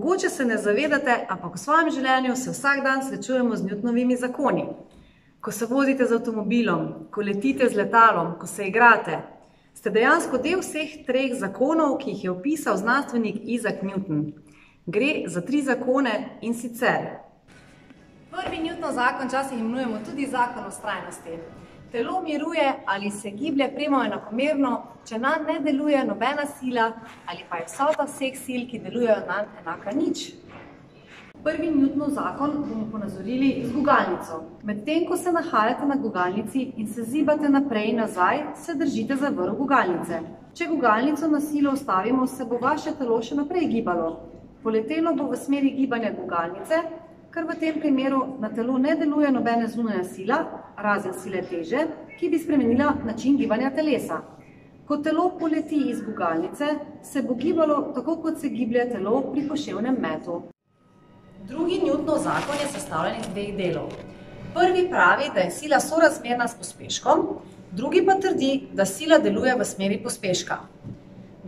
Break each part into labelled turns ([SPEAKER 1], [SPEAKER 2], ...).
[SPEAKER 1] Mogoče se ne zavedate, ampak v svojem življenju se vsak dan srečujemo z Newtonovimi zakoni. Ko se vozite z avtomobilom, ko letite z letalom, ko se igrate, ste dejansko del vseh treh zakonov, ki jih je opisal znanstvenik Isaac Newton. Gre za 3 zakone in sicer. Prvi Newtonov zakon včasih imenujemo tudi zakon vztrajnosti. Telo miruje ali se giblje premo enakomerno, če nanj ne deluje nobena sila ali pa je vsota vseh sil, ki delujejo nanj enaka nič. Prvi Newtonov zakon bomo ponazorili z gugalnico. Medtem, ko se nahajate na gugalnici in se zibate naprej in nazaj, se držite za vrv gugalnice. Če gugalnico na silo ustavimo, se bo vaše telo še naprej gibalo. Poletelo bo v smeri gibanja gugalnice, ker v tem primeru na telo ne deluje nobena zunanja sila, razen sile teže, ki bi spremenila način gibanja telesa. Ko telo poleti iz gugalnice, se bo gibalo tako, kot se giblje telo pri poševnem metu. Drugi Newtonov zakon je sestavljen iz 2 delov. Prvi pravi, da je sila sorazmerna s pospeškom, drugi pa trdi, da sila deluje v smeri pospeška.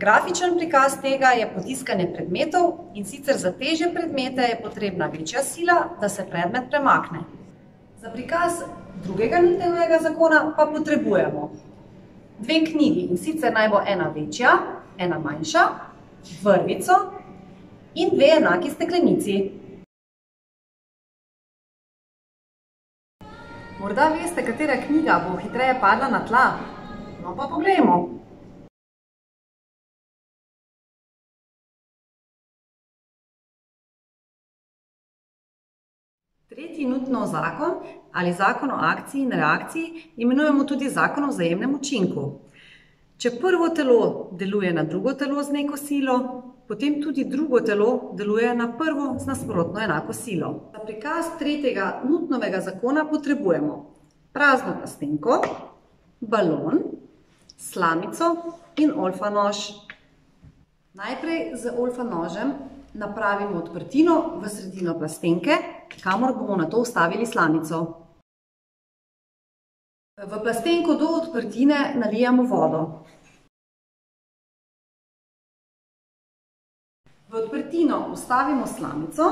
[SPEAKER 1] Grafičen prikaz tega je potiskanje predmetov, in sicer za težje predmete je potrebna večja sila, da se predmet premakne. Za prikaz drugega Newtonovega zakona pa potrebujemo 2 knjigi, in sicer naj bo ena večja, ena manjša, vrvico in 2 enaki steklenici. Morda veste, katera knjiga bo hitreje padla na tla? No pa poglejmo. Tretji Newtonov zakon ali zakon o akciji in reakciji imenujemo tudi zakon o vzajemnem učinku. Če prvo telo deluje na drugo telo z neko silo, potem tudi drugo telo deluje na prvo z nasprotno enako silo. Za prikaz tretjega Newtonovega zakona potrebujemo prazno plastenko, balon, slamico in olfanož. Najprej z olfanožem napravimo odprtino v sredino plastenke, kamor bomo nato vstavili slamico. V plastenko do odprtine nalijemo vodo. V odprtino vstavimo slamico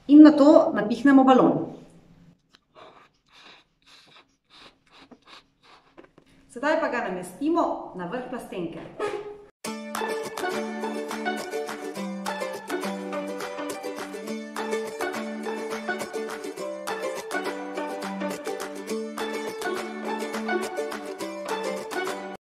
[SPEAKER 1] in nato napihnemo balon. Sedaj pa ga namestimo na vrh plastenke.